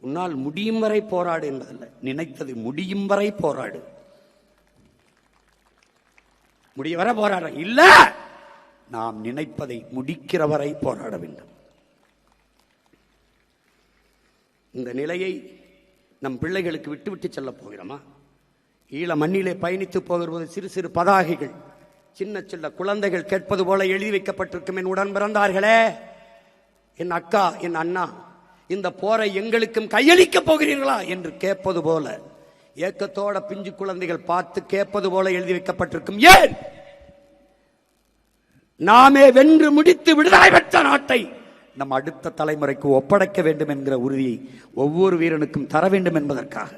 உன்னால் முடியும் வரை போராடு என்பதல்ல, நினைத்தது முடியும் வரை போராடு. முடிய வரை போராட இல்ல, நாம் நினைப்பதை முடிக்கிற வரை போராட வேண்டும். இந்த நிலையை நம் பிள்ளைகளுக்கு விட்டு விட்டு செல்ல போகிறோமா? ஈழ மண்ணிலே பயணித்து போகிறது சிறு சிறு பதாகைகள், சின்ன சின்ன குழந்தைகள் கேட்பது போல எழுதி வைக்கப்பட்டிருக்கும். என் உடன் பிறந்தார்களே, என் அக்கா, என் அண்ணா, இந்த போரை எங்களுக்கும் கையளிக்கப் போகிறீர்களா என்று கேட்பது போல, ஏக்கத்தோட பிஞ்சு குழந்தைகள் பார்த்து கேட்பது போல எழுதி வைக்கப்பட்டிருக்கும். ஏன்? நாமே வென்று முடித்து விடுதலை பெற்ற நாட்டை நம் அடுத்த தலைமுறைக்கு ஒப்படைக்க வேண்டும் என்கிற உறுதியை ஒவ்வொரு வீரனுக்கும் தர வேண்டும் என்பதற்காக.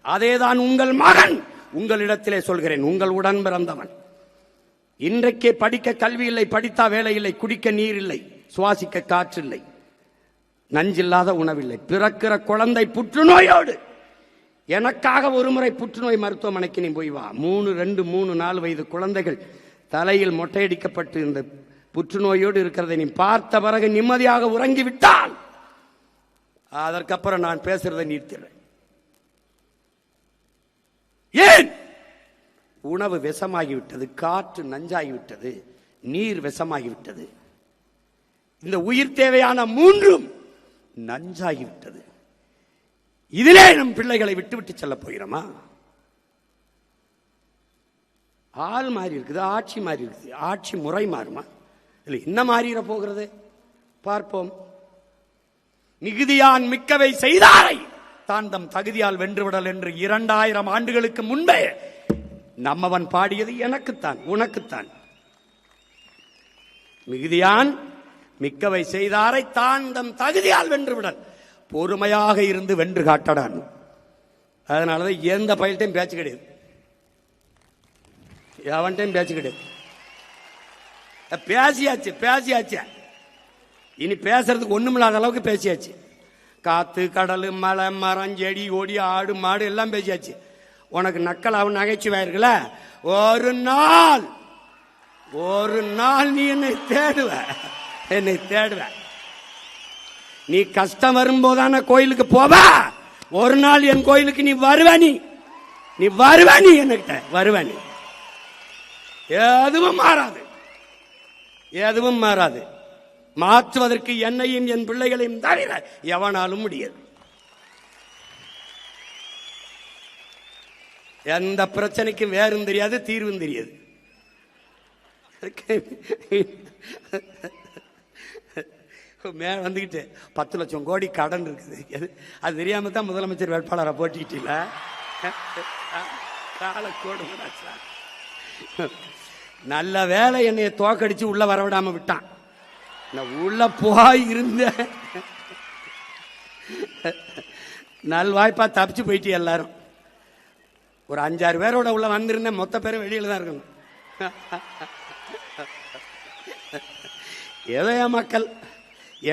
அதேதான் உங்கள் மகன் உங்களிடத்திலே சொல்கிறேன். உங்கள் உடன் பிறந்தவன் இன்றைக்கே படிக்க கல்வி இல்லை, படித்தா வேலை இல்லை, குடிக்க நீர் இல்லை, சுவாசிக்க காற்று இல்லை, நஞ்சில்லாத உணவில்லை, பிறக்கிற குழந்தை புற்றுநோயோடு. எனக்காக ஒரு முறை புற்றுநோய் மருத்துவமனைக்கு நீ போய் வா. 2, 3, 4 வயது குழந்தைகள் தலையில் மொட்டையடிக்கப்பட்டு இந்த புற்றுநோயோடு இருக்கிறதை நீ பார்த்த பிறகு நிம்மதியாக உறங்கிவிட்டால் அதற்கப்புறம் நான் பேசுறதை நிறுத்திடுறேன். ஏன்? உணவு விஷமாகிவிட்டது, காற்று நஞ்சாகிவிட்டது, நீர் விஷமாகிவிட்டது, இந்த உயிர் தேவையான 3ம் நஞ்சாகிவிட்டது. இதிலே நம் பிள்ளைகளை விட்டு விட்டு செல்ல போகிறோமா? ஆள் மாறி இருக்குது, ஆட்சி மாறி இருக்குது, ஆட்சி முறை மாறுமா? இல்லை, என்ன மாறிட போகிறது பார்ப்போம். மிகுதியான் மிக்கவை செய்தாரை தான் தம் தகுதியால் வென்றுவிடல் என்று 2000 ஆண்டுகளுக்கு முன்பே நம்மவன் பாடியது எனக்குத்தான், உனக்குத்தான். மிகுதியான் மிக்கவை செய்தாரை தான் தம் தகுதியால் வென்றுவிடல். பொறுமையாக இருந்து வென்று காட்டடான். அதனாலதான் எந்த பயில்ட்டையும் பேச்சு கிடையாது, எவன்டையும் பேச்சு கிடையாது. பேசியாச்சு, இனி பேசுறதுக்கு ஒண்ணுமில்லாத அளவுக்கு பேசியாச்சு. காத்து, கடல், மலை, மரம், செடி, கொடி, ஆடு, மாடு எல்லாம் பேசியாச்சு. உனக்கு நக்கலாவும் நகைச்சுவாயிருக்கல, ஒரு நாள் நீ என்னை தேடுவ. நீ கஷ்டம் வரும்போதான கோயிலுக்கு போவ, ஒரு நாள் என் கோயிலுக்கு நீ வருவ. என்கிட்ட வருவ. நீ எதுவும் மாறாது. மாற்றுவதற்கு என்னையும் என் பிள்ளைகளையும் தவிர எவனாலும் முடியாது. எந்த பிரச்சனைக்கும் வேறும் தெரியாது, தீர்வும் தெரியாது. மேல வந்துகிட்டு 10 லட்சம் கோடி கடன் இருக்குது. அது தெரியாம தான் முதலமைச்சர் வேட்பாளரை போட்டிக்கிட்டீங்கள. நல்ல வேலை என்னைய தோக்கடிச்சு உள்ள வரவிடாம விட்டான். உள்ள போய் இருந்த நல்வாய்ப்பா தப்பிச்சு போயிட்டு எல்லாரும். ஒரு 5-6 பேரோட உள்ள வந்திருந்தேன், மொத்த பேரும் வெளியில தான் இருக்கணும். ஏதோ என் மக்கள்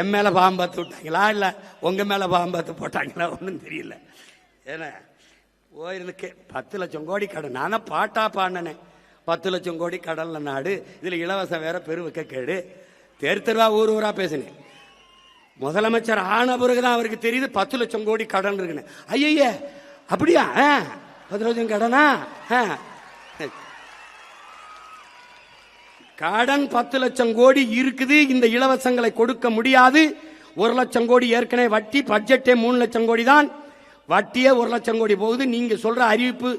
என் மேல பாம்பு விட்டாங்களா இல்ல உங்க மேல பாம்பு போட்டாங்களா ஒன்றும் தெரியல. ஏன்னா போயிருக்கு 10 லட்சம் கோடி கடன். நானா பாட்டா பாடினேன், 10 லட்சம் கோடி கடல்ல நாடு, இதுல இலவசம் வேற பெருவுக்க கேடு. தெருவா ஊரா பேசினேன். முதலமைச்சர் ஆன பிறகுதான் அவருக்கு தெரியுது 10 லட்சம் கோடி கடன் இருக்குன்னு. ஐய அப்படியா? 10 லட்சம் கடனா? கடன் 10 லட்சம் கோடி இருக்குது. இந்த இலவசங்களை கொடுக்க முடியாது. 1 லட்சம் கோடி ஏற்கனவே வட்டி. பட்ஜெட்டே 3 லட்சம் கோடி தான். வட்டியே 1 லட்சம் கோடி போகுது. நீங்க சொல்ற அறிவிப்பு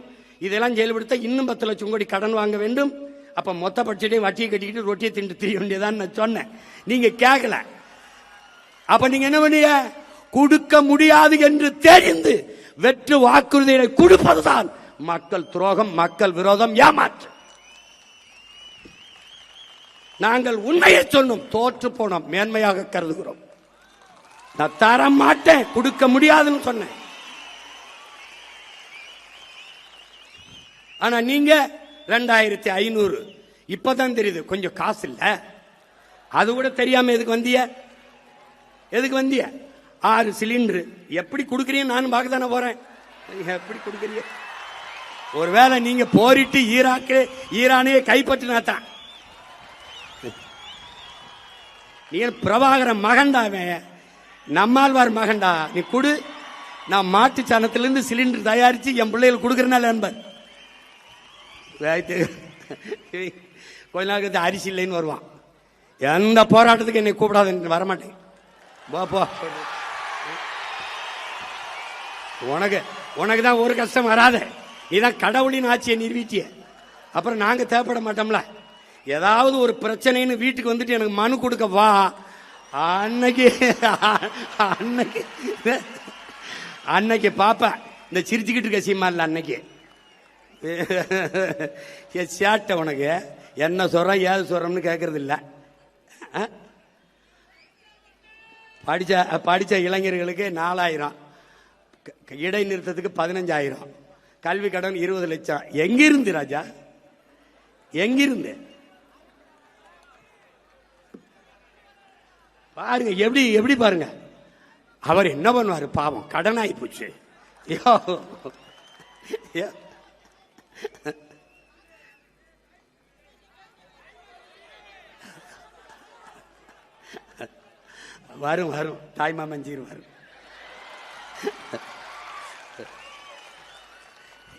இதெல்லாம் செயல்படுத்த இன்னும் 10 லட்சம் கோடி கடன் வாங்க வேண்டும். அப்ப மொத்த பட்ஜெட்டை வட்டியை கட்டிக்கிட்டு ரொட்டியை திண்டு தெரிய வேண்டியதான் நான் சொன்னேன். நீங்க கேட்கல. அப்ப நீங்க என்ன பண்ணீங்க? கொடுக்க முடியாது என்று தெரிந்து வெற்று வாக்குறுதிகளை கொடுப்பதுதான் மக்கள் துரோகம், மக்கள் விரோதம், ஏமாற்று. நாங்கள் உண்மையை சொன்னோம், தோற்று போனோம், மேன்மையாக கருதுகிறோம். நான் தர மாட்டேன், கொடுக்க முடியாதுன்னு சொன்னேன். ஆனா நீங்க 2500 இப்பதான் தெரியுது கொஞ்சம் காசு இல்ல. அது கூட தெரியாம எதுக்கு வந்திய? 6 சிலிண்டர் எப்படி கொடுக்கறீங்க? நானும் பார்க்க தானே போறேன். எப்படி கொடுக்கறீங்க? ஒருவேளை நீங்க போரிட்டு ஈரானையே கைப்பற்றினாத்தான். நீ பிரபாகரன் மகன்டா, நம்மாழ்வார் மகன்டா. நீ குடு, நான் மாட்டு சாணத்திலிருந்து சிலிண்டர் தயாரிச்சு என் பிள்ளைகள் கொடுக்கறனால என்பார். கொஞ்ச நாள் அரிசி இல்லைன்னு வருவான். எந்த போராட்டத்துக்கு என்னை கூப்பிடாத, வரமாட்டேன். போ, உனக்கு தான் ஒரு கஷ்டம் வராத. நீதான் கடவுளின் ஆட்சியை நிரூபிச்சிய. அப்புறம் நாங்க தேவைப்பட மாட்டோம்ல. ஏதாவது ஒரு பிரச்சனைன்னு வீட்டுக்கு வந்துட்டு எனக்கு மனு கொடுக்க வா. அன்னைக்கு பாப்பா இந்த சிரிச்சுக்கிட்டு இருக்க சீமா இல்ல. அன்னைக்கு சேட்டை உனக்கு என்ன சொல்றோம் ஏது சொல்றோம்னு கேட்கறது இல்ல. படிச்ச இளைஞர்களுக்கு 4000, இடை நிறுத்தத்துக்கு 15,000, கல்வி கடன் 20 லட்சம். எங்கிருந்து ராஜா, எங்கிருந்து? பாருங்க எப்படி பாருங்க. அவர் என்ன பண்ணுவாரு பாவம், கடன் ஆகி போச்சு. வரும் தாய்மாமன் சீர் வரும்.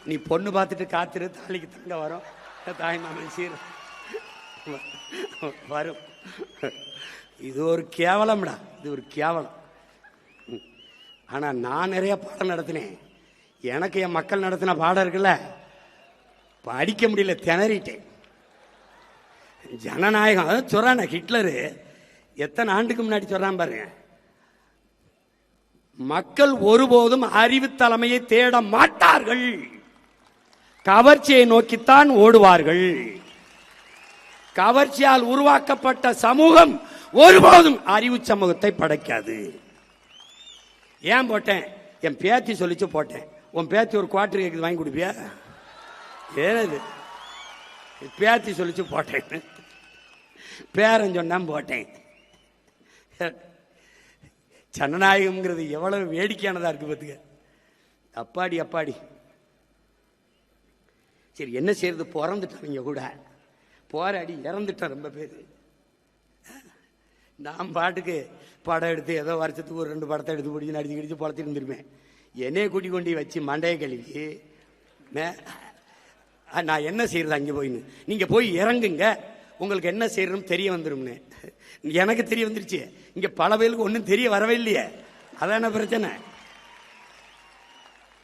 நீ பொண்ணு பார்த்துட்டு காத்துரு, தாலிக்கு தங்க வரும். தாய்மாமன் சீர் வரும். இது ஒரு கேவலம்டா, இது ஒரு கேவலம். ஆனா நான் நிறைய பாடம் நடத்தினேன். எனக்கு என் மக்கள் நடத்தின பாடம் இருக்குல்ல, படிக்க முடியல, திணறிட்டேன். ஜனநாயகம் அதான் சொல்றான. ஹிட்லரு எத்தனை ஆண்டுக்கு முன்னாடி சொல்றான் பாருங்க, மக்கள் ஒருபோதும் அறிவு தலைமையை தேட மாட்டார்கள், கவர்ச்சியை நோக்கித்தான் ஓடுவார்கள். கவர்ச்சியால் உருவாக்கப்பட்ட சமூகம் ஒருபோதும் அறிவு சமூகத்தை படைக்காது. ஏன் போட்டேன்? என் பேத்தி சொல்லிச்சு போட்டேன். உன் பேத்தி ஒரு குவார்டர் கேக்குது, வாங்கி கொடுப்பியா? ஏனது பேத்தி சொல்லிச்சு போட்டேன். பேரன் சொன்னான் போட்டேன். ஜனநாயகம்ங்கிறது எவ்வளவு வேடிக்கையானதா இருக்கு பார்த்துக்க. அப்பாடி. சரி என்ன செய்யறது, பிறந்துட்டவங்க கூட போராடி இறந்துட்டான் ரொம்ப பேர். நான் பாட்டுக்கு படம் எடுத்து ஏதோ வருஷத்துக்கு ஒரு 2 படத்தை எடுத்து பிடிச்சி நடிச்சு கிடிச்சு பொழத்திட்டு இருந்திருப்பேன். என்னைய கூட்டி கொண்டு வச்சு மண்டையை கழுவி நான் என்ன செய்யறது அங்கே போயின்னு. நீங்க போய் இறங்குங்க, உங்களுக்கு என்ன செய்யறதுன்னு தெரிய வந்துரும்னு. எனக்கு தெரிய வந்துருச்சு. இங்க பல பேருக்கு ஒன்றும் தெரிய வரவே இல்லையே. அதான பிரச்சனை.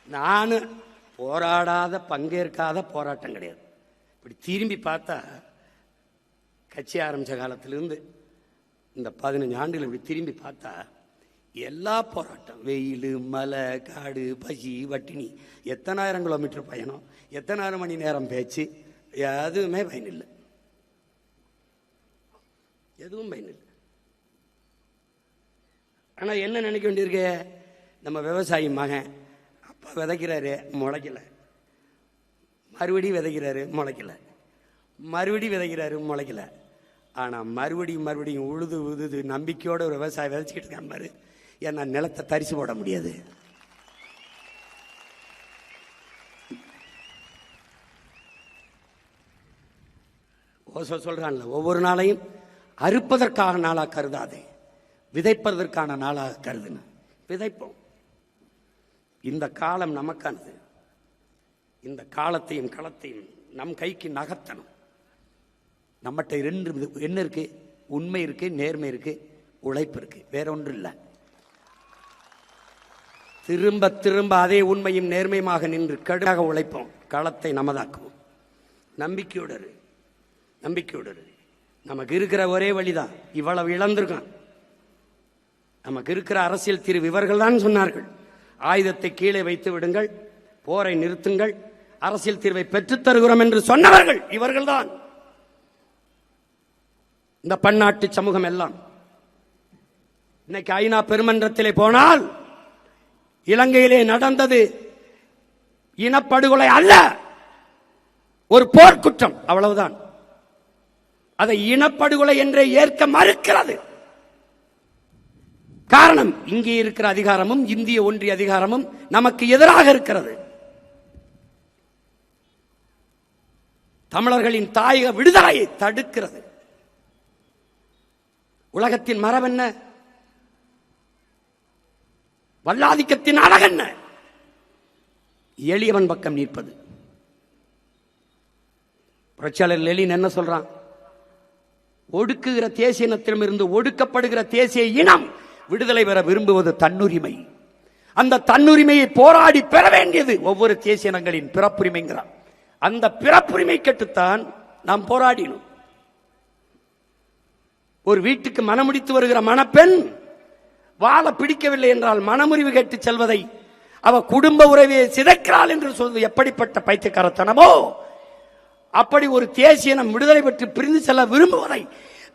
நான் போராடாத பங்கேற்காத போராட்டம் கிடையாது. இப்படி திரும்பி பார்த்தா கட்சி ஆரம்பிச்ச காலத்திலிருந்து இந்த 15 ஆண்டுகள் இப்படி திரும்பி பார்த்தா எல்லா போராட்டம், வெயில், மலை, காடு, பசி, வட்டினி, எத்தனாயிரம் கிலோமீட்டர் பயணம், எத்தனாயிரம் மணி நேரம் பேச்சு, எதுவுமே பயனில்லை. எதுவும் பயனில்லை. ஆனா என்ன நினைக்க வேண்டியிருக்கு, நம்ம விவசாயி மகன் அப்பா விதைக்கிறாரு முளைக்கல, மறுபடியும் விதைக்கிறாரு முளைக்கல, மறுபடியும் விதைக்கிறாரு முளைக்கல. ஆனா மறுபடியும் உழுது நம்பிக்கையோட ஒரு விவசாயி விதைச்சிக்கிட்டு இருக்கான் பாரு. ஏன்னா நிலத்தை தரிசு போட முடியாது. சொல்றான்ல, ஒவ்வொரு நாளையும் அறுப்பதற்கான நாளாக கருதாதே, விதைப்பதற்கான நாளாக கருதுன. விதைப்போம். இந்த காலம் நமக்கானது. இந்த காலத்தையும் களத்தையும் நம் கைக்கு நகர்த்தணும். நம்மகிட்ட 2 என்ன இருக்கு? உண்மை இருக்கு, நேர்மை இருக்கு, உழைப்பு இருக்கு. வேற ஒன்று இல்லை. திரும்ப அதே உண்மையும் நேர்மையுமாக நின்று கடுமையாக உழைப்போம். களத்தை நமதாக்குவோம். நம்பிக்கையோடு. நமக்கு இருக்கிற ஒரே வழிதான். இவ்வளவு இழந்திருக்கான். நமக்கு இருக்கிற அரசியல் தீர்வு இவர்கள் தான் சொன்னார்கள். ஆயுதத்தை கீழே வைத்து விடுங்கள், போரை நிறுத்துங்கள், அரசியல் தீர்வை பெற்றுத் தருகிறோம் என்று சொன்னவர்கள் இவர்கள் தான். இந்த பன்னாட்டு சமூகம் எல்லாம் இன்னைக்கு ஐநா பெருமன்றத்திலே போனால் இலங்கையிலே நடந்தது இனப்படுகொலை அல்ல, ஒரு போர்க்குற்றம், அவ்வளவுதான். அதை இனப்படுகொலை என்றே ஏற்க மறுக்கிறது. காரணம், இங்கே இருக்கிற அதிகாரமும் இந்திய ஒன்றிய அதிகாரமும் நமக்கு எதிராக இருக்கிறது. தமிழர்களின் தாயக விடுதலையை தடுக்கிறது. உலகத்தின் மரபென்ன? வல்லாதிக்கத்தின் அழகென்ன? எளியவன் பக்கம் நிற்பது. புரட்சியாளர் லெனின் என்ன சொல்றான்? ஒடுக்குகிற தேசிய இனத்திடமிருந்து ஒடுக்கப்படுகிற தேசிய இனம் விடுதலை பெற விரும்புவது தன்னுரிமை. அந்த தன்னுரிமையை போராடி பெற வேண்டியது ஒவ்வொரு தேசிய இனங்களின் பிறப்புரிமைங்கிறான். அந்த பிறப்புரிமை கட்டுத்தான் நாம் போராடினோம். ஒரு வீட்டுக்கு மனமுடித்து வருகிற மணப்பெண் வாழ பிடிக்கவில்லை என்றால் மனமுறிவு கேட்டு செல்வதை அவ குடும்ப உறவை சிதைக்கிறாள் என்று சொல்வது எப்படிப்பட்ட பைத்தியக்காரத்தனமோ, அப்படி ஒரு தேசிய இனம் விடுதலை பெற்று பிரிந்து செல்ல விரும்புவதை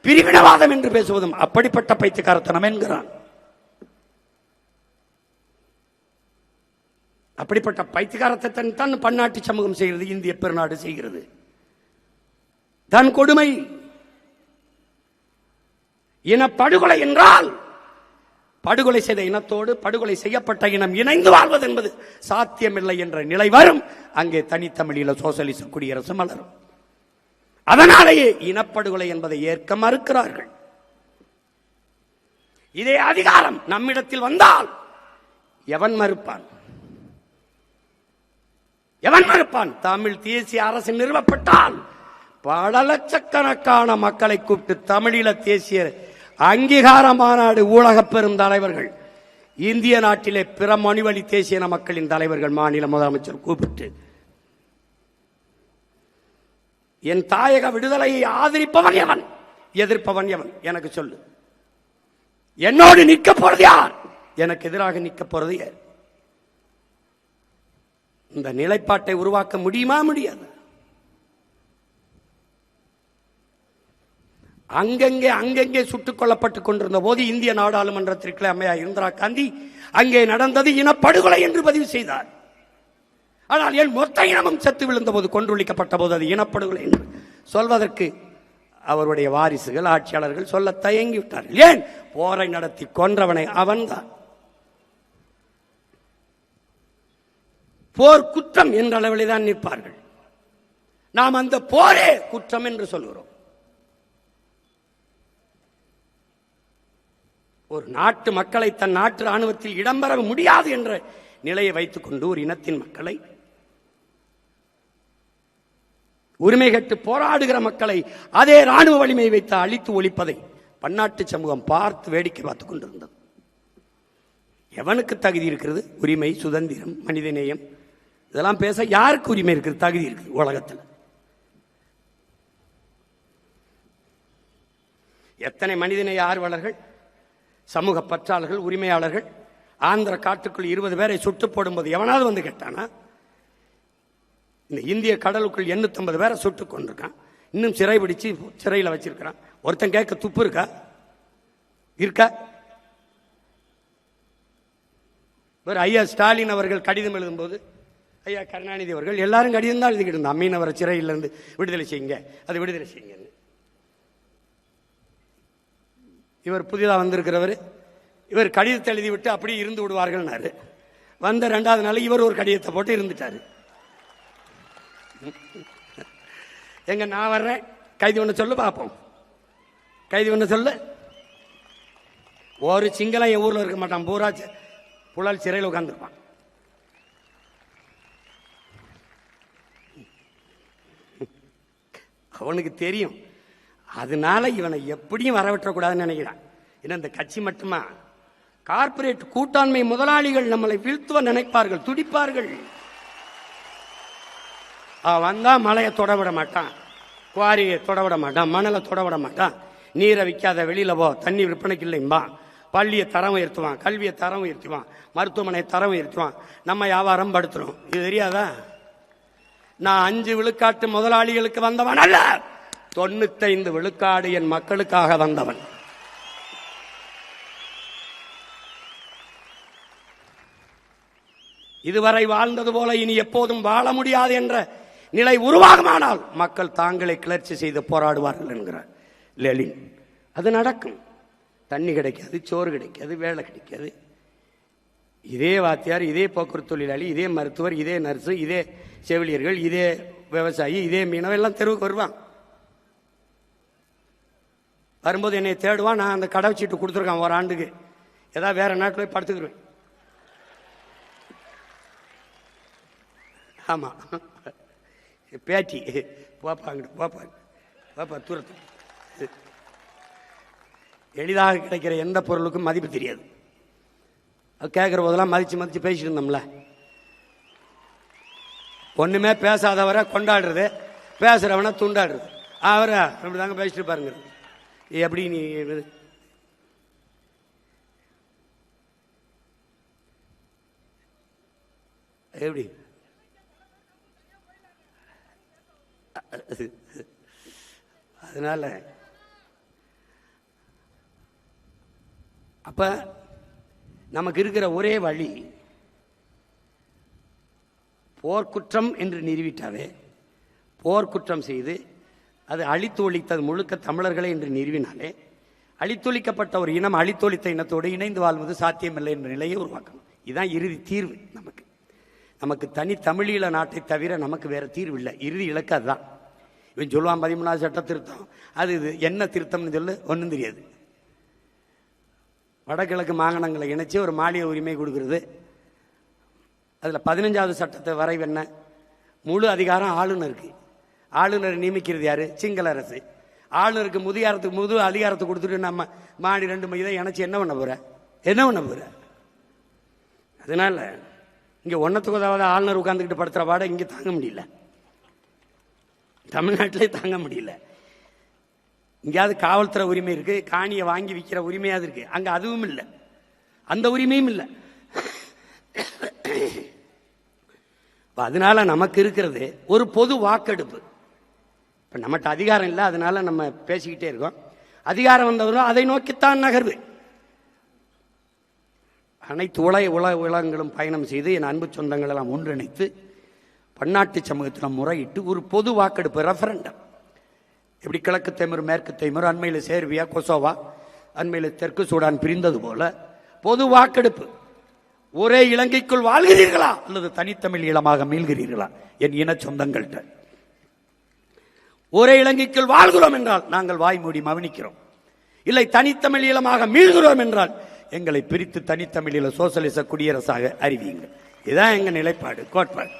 பிரிவினவாதம் என்று பேசுவதும் அப்படிப்பட்ட பைத்தியக்காரத்தனம் என்கிறான். அப்படிப்பட்ட பைத்தியக்காரத்தை தான் பன்னாட்டு சமூகம் செய்கிறது, இந்திய பெருநாடு செய்கிறது. தன் கொடுமை. இனப்படுகொலை என்றால் படுகொலை செய்த இனத்தோடு படுகொலை செய்யப்பட்ட இனம் இணைந்து வாழ்வது என்பது சாத்தியமில்லை என்ற நிலை வரும். அங்கே தனித்தமிழில சோசலிச குடியரசு மலரும். அதனாலேயே இனப்படுகொலை என்பதை ஏற்க மறுக்கிறார்கள். இதே அதிகாரம் நம்மிடத்தில் வந்தால் எவன் மறுப்பான்? எவன் மறுப்பான்? தமிழ் தேசிய அரசு நிறுவப்பட்டால் பல லட்சக்கணக்கான மக்களை கூப்பிட்டு தமிழீழ தேசிய அங்கீகார மாநாடு ஊழக பெரும் தலைவர்கள், இந்திய நாட்டிலே பிற மொழிவழி தேசிய மக்களின் தலைவர்கள், மாநில முதலமைச்சர் கூப்பிட்டு என் தாயக விடுதலையை ஆதரிப்பவன் எவன், எதிர்ப்பவன் எவன் எனக்கு சொல்லு. என்னோடு நிற்க போறது யார், எனக்கு எதிராக நிற்க போறது யார்? இந்த நிலைப்பாட்டை உருவாக்க முடியுமா? முடியாது. அங்கங்கே சுட்டுக் கொல்லப்பட்டுக் கொண்டிருந்த போது இந்திய நாடாளுமன்றத்திற்கு அம்மையார் இந்திரா காந்தி அங்கே நடந்தது இனப்படுகொலை என்று பதிவு செய்தார். ஆனால் என் மொத்த இனமும் செத்து விழுந்த போது, கொன்றொழிக்கப்பட்ட போது அது இனப்படுகொலை என்று சொல்வதற்கு அவருடைய வாரிசுகள் ஆட்சியாளர்கள் சொல்ல தயங்கிவிட்டார்கள். ஏன்? போரை நடத்தி கொன்றவனை அவன்தான். போர் குற்றம் என்ற அளவில் தான் நிற்பார்கள். நாம் அந்த போரே குற்றம் என்று சொல்கிறோம். ஒரு நாட்டு மக்களை தன் நாட்டு ராணுவத்தில் இடம்பெற முடியாது என்ற நிலையை வைத்துக் கொண்டு ஒரு இனத்தின் மக்களை, உரிமை கட்டு போராடுகிற மக்களை அதே ராணுவ வலிமை வைத்து அழித்து ஒழிப்பதை பன்னாட்டு சமூகம் பார்த்து வேடிக்கை பார்த்துக் கொண்டிருந்தது. எவனுக்கு தகுதி இருக்கிறது? உரிமை, சுதந்திரம், மனிதநேயம் இதெல்லாம் பேச யாருக்கு உரிமை இருக்கிறது, தகுதி இருக்குது உலகத்தில்? எத்தனை மனிதநேய ஆர்வலர்கள், சமூக பற்றாளர்கள், உரிமையாளர்கள் ஆந்திர காட்டுக்குள் 20 பேரை சுட்டு போடும்போது எவனாவது வந்து கேட்டானா? இந்த இந்திய கடலுக்குள் 850 பேரை சுட்டு கொண்டிருக்கான், இன்னும் சிறை பிடிச்சு சிறையில் வச்சிருக்கிறான். ஒருத்தன் கேட்க துப்பு இருக்கா? இருக்கா? ஐயா ஸ்டாலின் அவர்கள் கடிதம் எழுதும்போது, ஐயா கருணாநிதி அவர்கள் எல்லாரும் கடிதம் தான் எழுதிக்கிட்டு இருந்தான். மீனவரை சிறையிலிருந்து விடுதலை செய்யுங்க, அது விடுதலை செய்யுங்க. இவர் புதிதாக வந்திருக்கிறவர், இவர் கடிதத்தை எழுதிவிட்டு அப்படியே இருந்து விடுவார்கள். வந்த 2வது நாள் இவர் ஒரு கடிதத்தை போட்டு இருந்துட்டாரு. எங்க நான் வர்றேன், கைதி ஒன்று சொல்லு பார்ப்போம், கைதி ஒன்று சொல்லு. ஒரு சிங்களம் என் ஊரில் இருக்க மாட்டான், பூரா புழல் சிறையில் உட்கார்ந்துருப்பான். அவனுக்கு தெரியும். அதனால இவனை எப்படியும் வரவிட்டக்கூடாதுன்னு நினைக்கிறான். ஏன்னா இந்த கட்சி மட்டுமா, கார்பரேட் கூட்டாண்மை முதலாளிகள் நம்மளை வீழ்த்துவ நினைப்பார்கள், துடிப்பார்கள். வந்தா மலையை தொடவிட மாட்டான், குவாரியை தொடவிட மாட்டான், மணலை தொடவிட மாட்டான், நீரை விற்காத வெளியில போ, தண்ணி விற்பனைக்கு இல்லைம்பா, பள்ளியை தரம் உயர்த்துவான், கல்வியை தரம் உயர்த்துவான், மருத்துவமனை தரம் உயர்த்துவான், நம்ம வியாபாரம் படுத்துறோம். இது தெரியாதா? நான் 5 விழுக்காட்டு முதலாளிகளுக்கு வந்தவன் அல்ல, 95 விழுக்காடு என் மக்களுக்காக வந்தவன். இதுவரை வாழ்ந்தது போல இனி எப்போதும் வாழ முடியாது என்ற நிலை உருவாகுமானால் மக்கள் தாங்களே கிளர்ச்சி செய்து போராடுவார்கள் என்கிறார் லெனின். அது நடக்கும். தண்ணி கிடைக்காது, சோறு கிடைக்காது, வேலை கிடைக்காது. இதே வாத்தியார், இதே போக்குவரத்து தொழிலாளி, இதே மருத்துவர், இதே நர்ஸு, இதே செவிலியர்கள், இதே விவசாயி, இதே மீனவ எல்லாம் தெருவுக்கு வருவான். வரும்போது என்னை தேடுவான். நான் அந்த கடவுச்சீட்டு கொடுத்துருக்கான் ஒரு ஆண்டுக்கு, ஏதாவது வேற நாட்டில் போய் படுத்துக்குருவேன். ஆமா, பேட்டி போப்பாங்க பாப்பா தூரத்து. எளிதாக கிடைக்கிற எந்த பொருளுக்கும் மதிப்பு தெரியாது. கேட்கிற போதெல்லாம் மதிச்சு பேசிட்டு இருந்தோம்ல. ஒண்ணுமே பேசாதவரை கொண்டாடுறது, பேசுறவனை துண்டாடுறது. அவரை அப்படிதாங்க பேசிட்டு பாருங்க. எப்படி நீ எப்படி அதனால அப்ப நமக்கு இருக்கிற ஒரே வழி போர்க்குற்றம் என்று நிறுவிட்டாவே, போர்க்குற்றம் செய்து அது அழித்தொழித்தது முழுக்க தமிழர்களே என்று நிறுவினாலே, அழித்தொழிக்கப்பட்ட ஒரு இனம் அழித்தொழித்த இனத்தோடு இணைந்து வாழ்வது சாத்தியமில்லை என்ற நிலையை உருவாக்கணும். இதுதான் இறுதி தீர்வு. நமக்கு தனி தமிழீழ நாட்டை தவிர நமக்கு வேற தீர்வு இல்லை. இறுதி இலக்கு அதுதான். இவன் சொல்லுவான் 13வது சட்ட திருத்தம், அது இது என்ன திருத்தம்னு சொல்லு, ஒன்றும் தெரியாது. வடகிழக்கு மாகாணங்களை இணைச்சி ஒரு மாநில உரிமை கொடுக்கறது. அதில் 15வது சட்டத்தை வரைவு என்ன? முழு அதிகாரம் ஆளுநருக்கு. ஆளுநர் நியமிக்கிறது யாரு? சிங்கள அரசு. ஆளுநருக்கு முது அதிகாரத்தை கொடுத்துட்டு நம்ம மாநில 2 இதை இணைச்சி என்ன பண்ண போற? அதனால இங்க ஒன்னத்துக்கு உதவாத ஆளுநர் உட்கார்ந்துக்கிட்டு படுத்துற பாட இங்க தாங்க முடியல, தமிழ்நாட்டிலே தாங்க முடியல. இங்கேயாவது காவல்துறை உரிமை இருக்கு, காணியை வாங்கி விற்கிற உரிமையாவது இருக்கு. அங்க அதுவும் இல்லை, அந்த உரிமையும் இல்லை. அதனால நமக்கு இருக்கிறது ஒரு பொது வாக்கெடுப்பு. இப்ப நம்மகிட்ட அதிகாரம் இல்லை, அதனால நம்ம பேசிக்கிட்டே இருக்கோம். அதிகாரம் வந்தவரும் அதை நோக்கித்தான் நகர்வு. அனைத்து உலகங்களும் பயணம் செய்து என் அன்பு சொந்தங்கள் எல்லாம் ஒன்றிணைத்து பன்னாட்டு சமூகத்தில் முறையிட்டு ஒரு பொது வாக்கெடுப்பு, ரெஃபரண்டம். எப்படி கிழக்கு தைமூர், மேற்கு தைமூர், அண்மையில் சேர்பியா, கொசோவா, அண்மையில் தெற்கு சூடான் பிரிந்தது போல பொது வாக்கெடுப்பு. ஒரே இலங்கைக்குள் வாழ்கிறீர்களா அல்லது தனித்தமிழ் ஈழமாக மீள்கிறீர்களா? என் இன சொந்தங்கள்கிட்ட ஒரே இலங்கைக்குள் வாழ்கிறோம் என்றால் நாங்கள் வாய் மூடி மவனிக்கிறோம். இல்லை தனித்தமிழ் ஈழமாக மீள்கிறோம் என்றால் எங்களை பிரித்து தனித்தமிழில சோசலிச குடியரசாக அறிவியுங்கள். இதுதான் எங்க நிலைப்பாடு, கோட்பாடு.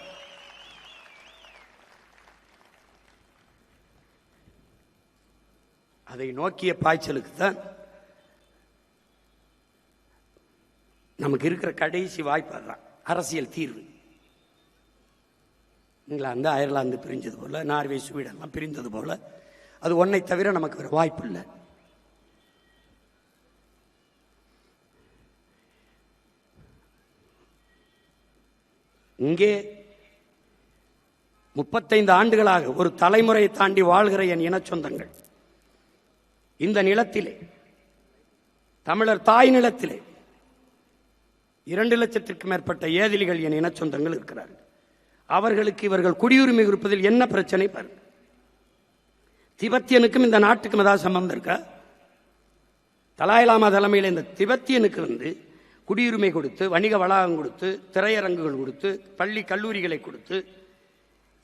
அதை நோக்கிய பாய்ச்சலுக்கு தான் நமக்கு இருக்கிற கடைசி வாய்ப்பு. அதுதான் அரசியல் தீர்வு. இங்கிலாந்து, அயர்லாந்து பிரிஞ்சது போல, நார்வே, ஸ்வீடன் பிரிந்தது போல, அது ஒன்றை தவிர நமக்கு வேற வாய்ப்பு இல்லை. இங்கே 35 ஆண்டுகளாக ஒரு தலைமுறையை தாண்டி வாழ்கிற என் இன சொந்தங்கள் இந்த நிலத்திலே, தமிழர் தாய் நிலத்திலே 2 லட்சத்திற்கும் மேற்பட்ட ஏதிலிகள் என் இன சொந்தங்கள் இருக்கிறார்கள். அவர்களுக்கு இவர்கள் குடியுரிமை கொடுப்பதில் என்ன பிரச்சனை பாருங்க. திபெத்தியனுக்கும் இந்த நாட்டுக்கும் ஏதாவது சம்பந்தம் இருக்கா? தலாய் லாமா தலைமையில் இந்த திபெத்தியனுக்கு குடியுரிமை கொடுத்து, வணிக வளாகம் கொடுத்து, திரையரங்குகள் கொடுத்து, பள்ளி கல்லூரிகளை கொடுத்து,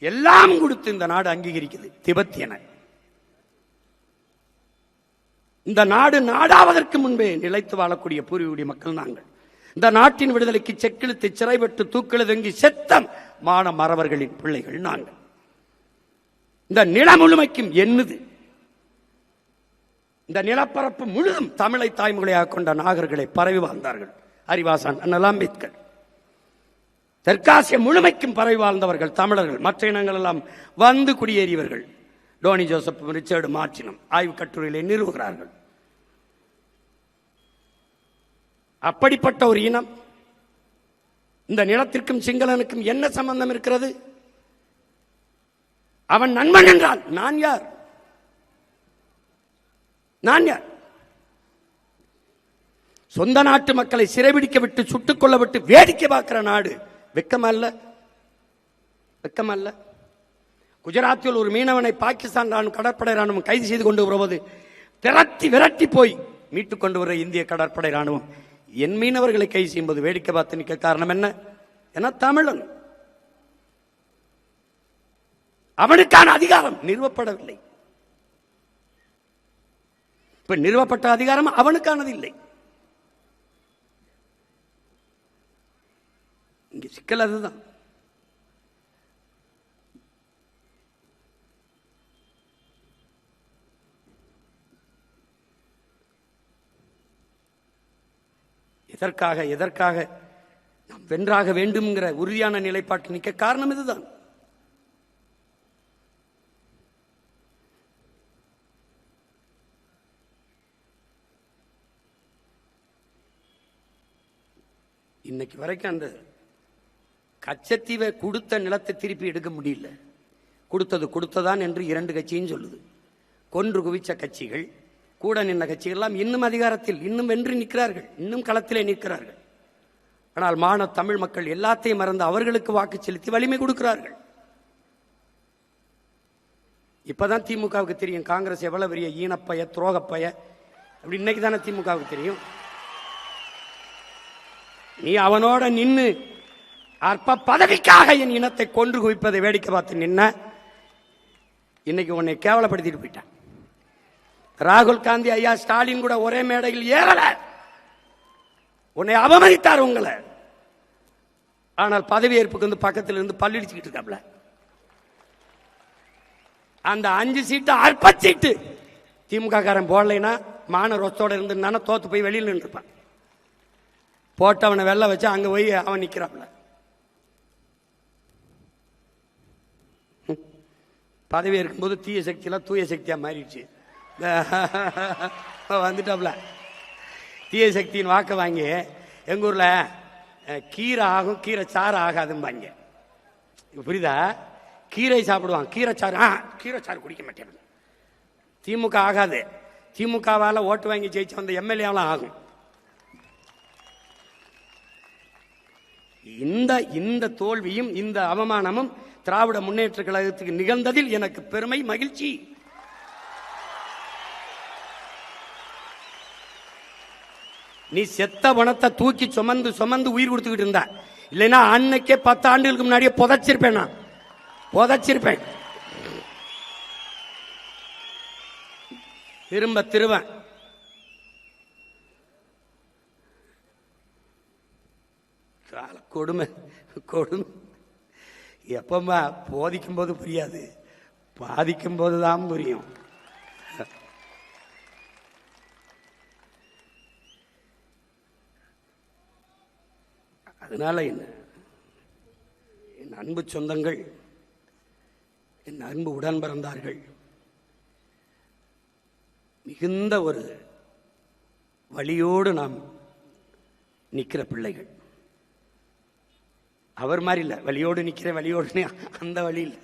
எல்லாம் கொடுத்து இந்த நாடு அங்கீகரிக்குது திபெத்தியனை. இந்த நாடு நாடாவதற்கு முன்பே நிலைத்து வாழக்கூடிய பூர்வீக மக்கள் நாங்கள். இந்த நாட்டின் விடுதலைக்கு செக்கிழுத்து சிறைப்பட்டு தூக்கிழுதங்கி செத்தம் மான மறவர்களின் பிள்ளைகள் நாங்கள். இந்த நில முழுமைக்கும் என்னது, இந்த நிலப்பரப்பு முழுதும் தமிழை தாய்மொழியாக கொண்ட நாகர்களை பரவி வாழ்ந்தார்கள். அறிவாசான், அண்ணல் அம்பேத்கர். தெற்காசிய முழுமைக்கும் பரவி வாழ்ந்தவர்கள் தமிழர்கள். மற்ற இனங்கள் எல்லாம் வந்து குடியேறியவர்கள். டோனி ஜோசப், ரிச்சர்டு மார்டினும் ஆய்வு கட்டுரையிலே நிறுவுகிறார்கள். அப்படிப்பட்ட ஒரு இனம், இந்த நிலத்திற்கும் சிங்களனுக்கும் என்ன சம்பந்தம் இருக்கிறது? அவன் நண்பன் என்றால் நான் யார்? சொந்த நாட்டு மக்களை சிறைபிடிக்க விட்டு, சுட்டுக் கொள்ள விட்டு வேடிக்கை பார்க்கிற நாடு வெக்கமல்ல? வெக்கமல்ல? குஜராத்தில் ஒரு மீனவனை பாகிஸ்தான் ராணுவம், கடற்படை ராணுவம் கைது செய்து கொண்டு வருவது விரட்டி போய் மீட்டுக் கொண்டு வர இந்திய கடற்படை ராணுவம் என் மீனவர்களை கைது செய்யும்போது வேடிக்கை பார்த்து நிற்க காரணம் என்ன? என தமிழன். அவனுக்கான அதிகாரம் நிறுவப்படவில்லை. இப்ப நிறுவப்பட்ட அதிகாரம் அவனுக்கானது இல்லை. இங்க சிக்கல் அதுதான். எதற்காக நாம் வென்றாக வேண்டும்ங்கிற உறுதியான நிலைப்பாட்டில் நிற்க காரணம் இதுதான். இன்னைக்கு வரைக்கும் அந்த கச்சத்தீவை கொடுத்த நிலத்தை திருப்பி எடுக்க முடியல. கொடுத்ததான் என்று 2 கட்சியும் சொல்லுது. கொன்று குவிச்ச கட்சிகள், கூட நின்ற கட்சிகள் எல்லாம் இன்னும் அதிகாரத்தில், இன்னும் வென்று நிற்கிறார்கள், இன்னும் களத்திலே நிற்கிறார்கள். ஆனால் தமிழ் மக்கள் எல்லாத்தையும் மறந்து அவர்களுக்கு வாக்கு செலுத்தி வலிமை கொடுக்கிறார்கள். இப்பதான் திமுகவுக்கு தெரியும் காங்கிரஸ் எவ்வளவு பெரிய ஈனப்பய, துரோகப்பய. அப்படி இன்னைக்கு தானே திமுகவுக்கு தெரியும். நீ அவனோட நின்று அற்ப பதவிக்காக என் இனத்தை கொன்று குவிப்பதை வேடிக்கை பார்த்து நின்ன, இன்னைக்கு உன்னை கேவலப்படுத்திட்டு போயிட்டான். ராகுல் காந்தி ஐயா, ஸ்டாலின் கூட ஒரே மேடையில் ஏறல, உன்னை அவமதித்தார் உங்களை. ஆனால் பதவி ஏற்புக்கு வந்து பக்கத்தில் இருந்து பல்லிடிச்சுக்கிட்டு இருக்காப்ல. அந்த 5 சீட்டு அற்ப சீட்டு திமுக காரன் போடலைன்னா ரோஸ்தோட இருந்தான தோத்து போய் வெளியில் நின்றுப்பான். போட்டவனை வெள்ள வச்சு அங்க போய் அவன் நிக்கிறாப்ல. பதவி இருக்கும்போது தீய சக்தியெல்லாம் தூய சக்தியா மாறிடுச்சு. வந்துட்டாப்ல. தீய சக்தியின் வாக்க வாங்கி எங்க ஊர்ல கீரை ஆகும், கீரை சாறு ஆகாதும்பாங்க. புரியுதா? கீரை சாப்பிடுவான், கீரை சாறு குடிக்க மாட்டேன். திமுக ஆகாது. திமுகவால ஓட்டு வாங்கி ஜெயிச்சு வந்த எம்எல்ஏலாம் ஆகும். இந்த தோல்வியும் இந்த அவமானமும் திராவிட முன்னேற்ற கழகத்துக்கு நிகழ்ந்ததில் எனக்கு பெருமை, மகிழ்ச்சி. நீ செத்த பணத்தை தூக்கி சுமந்து உயிர் கொடுத்துக்கிட்டு இருந்தா, இல்லைன்னா அன்னைக்கே 10 ஆண்டுகளுக்கு முன்னாடியே புதைச்சிருப்பேன். நான் புதைச்சிருப்பேன். திரும்ப கொடுமை எப்பமா போதிக்கும் போது புரியாது, பாதிக்கும் போதுதான் புரியும். அதனால என் அன்பு சொந்தங்கள், என் அன்பு உடன் பிறந்தார்கள், மிகுந்த ஒரு வழியோடு நாம் நிற்கிற பிள்ளைகள். அவர் மாதிரி இல்லை, வழியோடு நிற்கிற வழியோடு அந்த வழி இல்லை.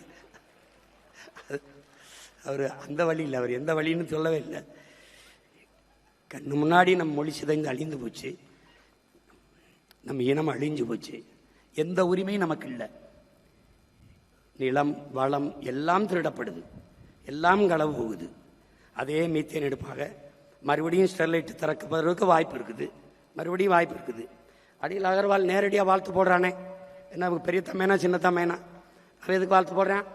அவர் அந்த வழி இல்லை, அவர் எந்த வழின்னு சொல்லவே இல்லை. கண்ணு முன்னாடி நம் மொழி சிதைந்து அழிந்து போச்சு, நம்ம இனம் அழிஞ்சு போச்சு. எந்த உரிமையும் நமக்கு இல்லை. நிலம், வளம் எல்லாம் திருடப்படுது, எல்லாம் களவு போகுது. அதே மீத்தேன் எடுப்பாக மறுபடியும் ஸ்டெர்லைட் திறக்கப்படுறதுக்கு வாய்ப்பு இருக்குது, மறுபடியும் வாய்ப்பு இருக்குது. அடியில் அகர்வால் நேரடியாக வாழ்த்து போடுறானே, என்ன பெரிய தம்மைனா சின்ன தம்மைனா, அவன் எதுக்கு வாழ்த்து போடுறான்?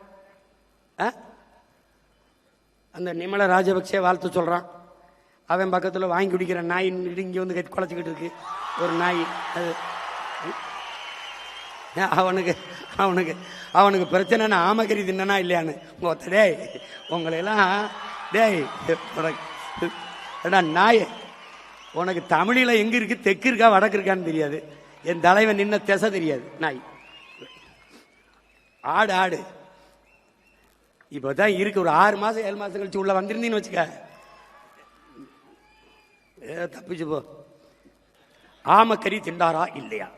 அந்த நிமல ராஜபக்சே வாழ்த்து சொல்றான். அவன் பக்கத்தில் வாங்கி குடிக்கிற நாய் இங்கே வந்து குலைச்சிக்கிட்டு இருக்கு ஒரு நாய். அது அவனுக்கு பிரச்சனை ஆமகரி தின்னா இல்லையான்னு டேய் உங்களையெல்லாம் டேய் நாய், உனக்கு தமிழில் எங்க இருக்கு, தெற்கு இருக்கா வடக்கு இருக்கான்னு தெரியாது, என் தலைவன் நின்ன திசை தெரியாது. நாய் ஆடு இப்பதான் இருக்கு. ஒரு 6 மாசம் 7 மாசம் கழிச்சு உள்ள வந்திருந்தீன்னு வச்சுக்க, தப்பிச்சு போ. ஆமக்கறி திண்டாரா இல்லையா?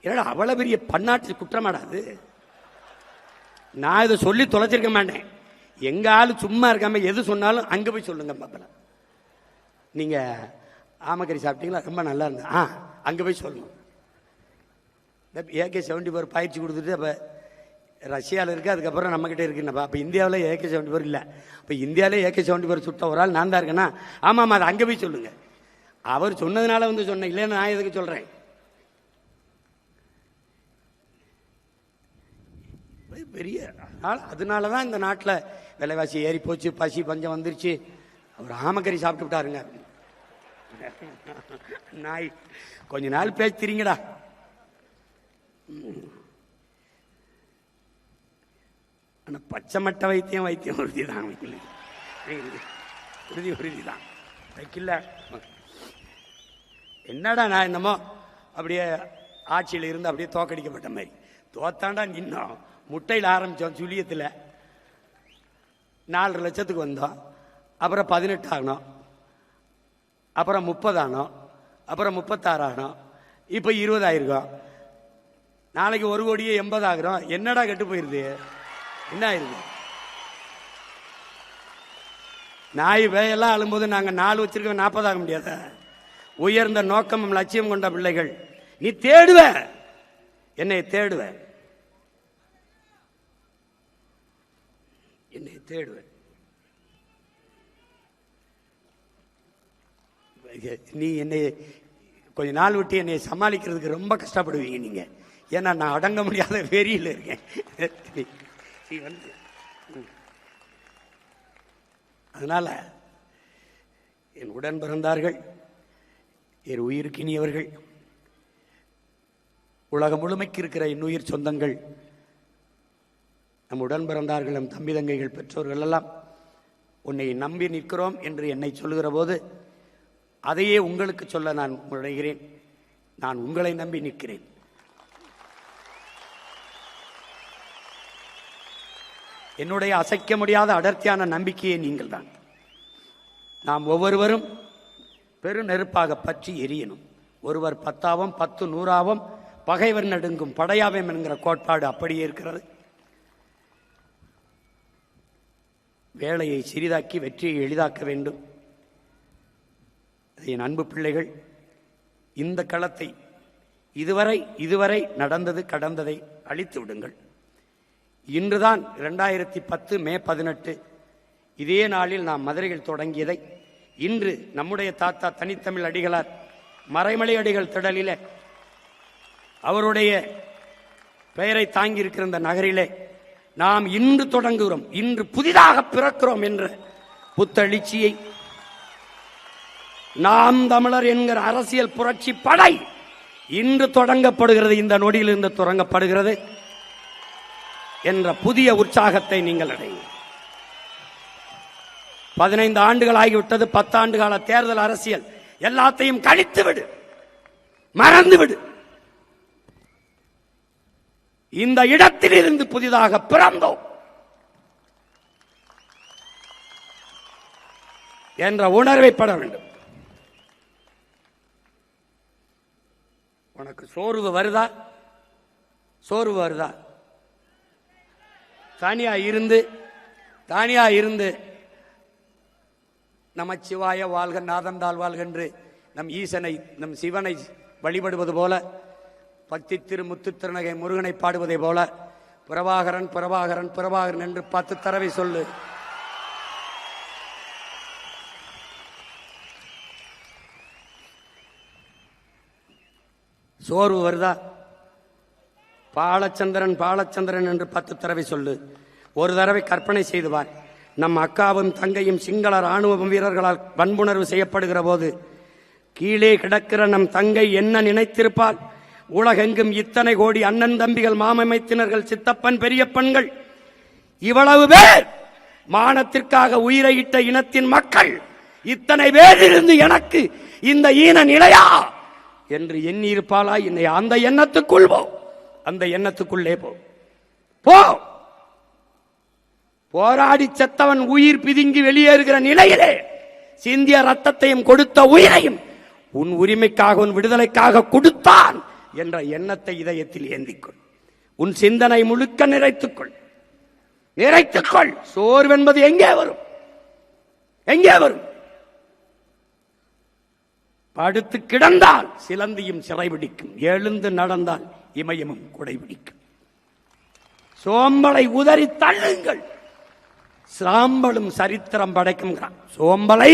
ஏன்னா அவ்வளவு பெரிய பன்னாட்டு குற்றமாடாது. நான் இதை சொல்லி தொலைச்சிருக்க மாட்டேன். எங்க ஆளு சும்மா இருக்காம எது சொன்னாலும் அங்க போய் சொல்லுங்க பாப்பல. நீங்க ஆமக்கறி சாப்பிட்டீங்களா, ரொம்ப நல்லா இருந்தா அங்க போய் சொல்லணும். AK-74 பயிற்சி கொடுத்துட்டு அப்ப ரஷ்யாவில் இருக்கு, அதுக்கப்புறம் நம்ம கிட்ட இருக்குன்னப்பா. அப்ப இந்தியாவில் AK-74 இல்லை. இப்ப இந்தியாவிலே AK-74 சுட்ட ஒரு ஆள் நான் தான் இருக்கேன்னா, ஆமாம் அது அங்க போய் சொல்லுங்க. அவர் சொன்னதுனால வந்து சொன்னேன், இல்லைன்னு நான் எதுக்கு சொல்றேன்? பெரிய அதனாலதான் இந்த நாட்டில் விலைவாசி ஏறி போச்சு, பசி பஞ்சம் வந்துருச்சு. அவர் ஆமக்கறி சாப்பிட்டு விட்டாருங்க. நாய் கொஞ்ச நாள் பேசிக்கிறீங்கடா. ஆனா பச்சை மட்ட வைத்தியம் உறுதிதான், உறுதிதான் வைக்கல. என்னடா நான் என்னமோ அப்படியே ஆட்சியில் இருந்து அப்படியே தோக்கடிக்கப்பட்ட மாதிரி தோத்தாண்டா நின்னோம். முட்டையில் ஆரம்பித்தோம், சுழியத்தில் 4 லட்சத்துக்கு வந்தோம். அப்புறம் 18 ஆகணும், அப்புறம் 30 ஆனோம், அப்புறம் 36 ஆகணும், இப்போ 20 ஆயிருக்கோம். நாளைக்கு 1 கோடியே 80 ஆகிறோம். என்னடா கெட்டு போயிருது? என்ன ஆயிருக்கு? நாய் வேயெல்லாம் அழும்போது நாங்கள் 4 வச்சிருக்க 40 ஆக முடியாத? உயர்ந்த நோக்கமும் லட்சியம் கொண்ட பிள்ளைகள். நீ தேடுவ, என்னை தேடுவ, என்னை தேடுவ. நீ என்னை கொஞ்ச நாள் விட்டு என்னை சமாளிக்கிறதுக்கு ரொம்ப கஷ்டப்படுவீங்க நீங்க. ஏன்னா நான் அடங்க முடியாத வெறியில் இருக்கேன். அதனால என் உடன் பிறந்தார்கள், என் உயிருக்கினியவர்கள், உலகம் முழுமைக்கு இருக்கிற என் உயிர் சொந்தங்கள், நம் உடன் பிறந்தார்கள், நம் தம்பி தங்கைகள், பெற்றோர்கள் எல்லாம் உன்னை நம்பி நிற்கிறோம் என்று என்னை சொல்லுகிற போது அதையே உங்களுக்கு சொல்ல நான் முனைகிறேன். நான் உங்களை நம்பி நிற்கிறேன். என்னுடைய அசைக்க முடியாத அடர்த்தியான நம்பிக்கையே நீங்கள் தான். நாம் ஒவ்வொருவரும் பெரு நெருப்பாக பற்றி எரியணும். ஒருவர் 10ஆவும் 10 100ஆவும் பகைவர் நடுங்கும் படையாவேம் என்கிற கோட்பாடு அப்படியே இருக்கிறது. வேலையை சிறிதாக்கி வெற்றியை எளிதாக்க வேண்டும். என் அன்பு பிள்ளைகள், இந்த களத்தை இதுவரை நடந்தது கடந்ததை அழித்து விடுங்கள். இன்றுதான் 2010 மே 18 இதே நாளில் நாம் மதுரையில் தொடங்கியதை இன்று நம்முடைய தாத்தா தனித்தமிழ் அடிகளார் மறைமலை அடிகள் திடலிலே அவருடைய பெயரை தாங்கி இருக்கிற இந்த நகரிலே நாம் இன்று தொடங்குகிறோம், இன்று புதிதாக பிறக்கிறோம் என்ற புத்தெழுச்சியை நாம் தமிழர் என்கிற அரசியல் புரட்சி படை இன்று தொடங்கப்படுகிறது, இந்த நொடியிலிருந்து தொடங்கப்படுகிறது என்ற புதிய உற்சாகத்தை நீங்கள் அடையும். 15 ஆண்டுகள் ஆகிவிட்டது. 10 ஆண்டு கால தேர்தல் அரசியல் எல்லாத்தையும் கழித்து விடு, மறந்து விடு. இந்த இடத்தில் இருந்து புதிதாக பிறந்தோம் என்ற உணர்வை பட வேண்டும். உனக்கு சோர்வு வருதா? சோர்வு வருதா? தானியா இருந்து நமச்சிவாய வாழ்க நாதந்தாள் வாழ்க என்று நம் ஈசனை நம் சிவனை வழிபடுவது போல, பக்தி திரு முத்து திருநகை முருகனை பாடுவதை போல பிரபாகரன் பிரபாகரன் பிரபாகரன் என்று 10 தடவை சொல்லு. சோர்வு வருதா? பாலச்சந்திரன் பாலச்சந்திரன் என்று 10 தடவை சொல்லு. ஒரு தடவை கற்பனை செய்துவார். நம் அக்காவும் தங்கையும் சிங்கள ராணுவ வீரர்களால் வன்புணர்வு செய்யப்படுகிற போது கீழே கிடக்கிற நம் தங்கை என்ன நினைத்திருப்பால்? உலகெங்கும் இத்தனை கோடி அண்ணன் தம்பிகள், மாமமைத்தினர்கள், சித்தப்பன், பெரியப்பன்கள், இவ்வளவு பேர் மானத்திற்காக உயிரை இட்ட இனத்தின் மக்கள், இத்தனை பேர் இருந்து எனக்கு இந்த ஈன நிலையா என்று எண்ணி இருப்பாளா? என்னை அந்த எண்ணத்துக்குள் போ, அந்த எண்ணத்துக்குள்ளே போ. போராடி செத்தவன் உயிர் பிதுங்கி வெளியேறுகிற நிலையிலே சிந்திய ரத்தத்தையும் கொடுத்த உயிரையும் உன் உரிமைக்காக உன் விடுதலைக்காக கொடுத்தான் என்ற எண்ணத்தை இதயத்தில் ஏந்திக்கொள். உன் சிந்தனை முழுக்க நிறைத்துக்கொள். சோர்வென்பது எங்கே வரும்? எங்கே வரும்? படுத்து கிடந்தால் சிலந்தியும் சிறைபிடிக்கும், எழுந்து நடந்தால் இமயமும் குடைபிடிக்கும். சோம்பலை உதறி தள்ளுங்கள், சாம்பலும் சரித்திரம் படைக்கும். சோம்பலை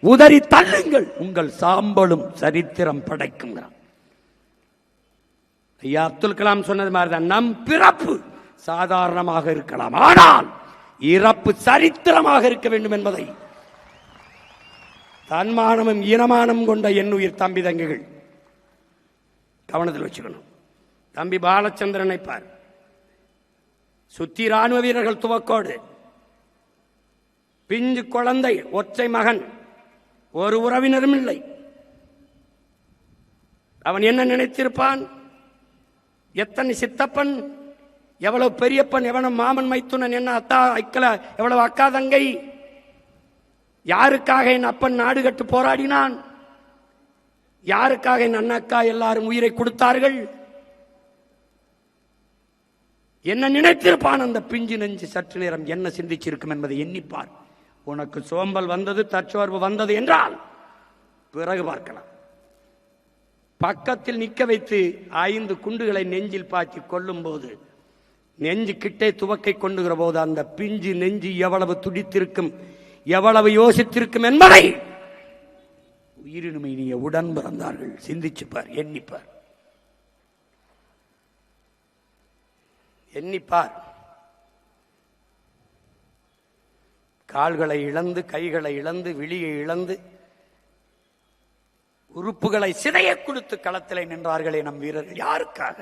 உதறி தள்ளுங்கள், உங்கள் சாம்பலும் சரித்திரம் படைக்கும். ஐயா அப்துல் கலாம் சொன்னது மாதிரிதான், நம் பிறப்பு சாதாரணமாக இருக்கலாம், ஆனால் இறப்பு சரித்திரமாக இருக்க வேண்டும் என்பதை தன்மானமும் ஈனமானம் கொண்ட என் உயிர் தம்பி தங்கைகள் கவனத்தில் வச்சுக்கணும். தம்பி பாலச்சந்திரனை பார், சுத்தி ராணுவ வீரர்கள் துவக்கோடு, பிஞ்சு குழந்தை, ஒற்றை மகன், ஒரு உறவினரும் இல்லை. அவன் என்ன நினைத்திருப்பான்? எத்தனை சித்தப்பன், எவ்வளவு பெரியப்பன், எவ்வளவு மாமன் மைத்துனன், என்ன அத்தா அக்கல, எவ்வளவு அக்கா தங்கை, யாருக்காக என் அப்பன் நாடு கட்டு போராடினான், யாருக்காக என் அண்ணா எல்லாரும் உயிரை கொடுத்தார்கள், என்ன நினைத்திருப்பான் அந்த பிஞ்சு நெஞ்சு. சற்று நேரம் என்ன சிந்திச்சிருக்கும் என்பதை எண்ணிப்பார். உனக்கு சோம்பல் வந்தது, தற்சோர்வு வந்தது என்றால் பிறகு பார்க்கலாம். பக்கத்தில் நிற்க வைத்து 5 குண்டுகளை நெஞ்சில் பாய்ச்சி கொள்ளும் போது, நெஞ்சு கிட்டே துவக்கை கொண்டுகிற போது அந்த பிஞ்சு நெஞ்சு எவ்வளவு துடித்திருக்கும், எவ்வளவு யோசித்திருக்கும் என்பதை உயிரினுமை நீ உடன் பிறந்தார்கள் சிந்திச்சுப்பார், எண்ணிப்பார், எண்ணிப்பார். கால்களை இழந்து, கைகளை இழந்து, விழியை இழந்து, உறுப்புகளை சிதைய கொடுத்து களத்திலே நின்றார்களே நம் வீரர்கள். யாருக்காக?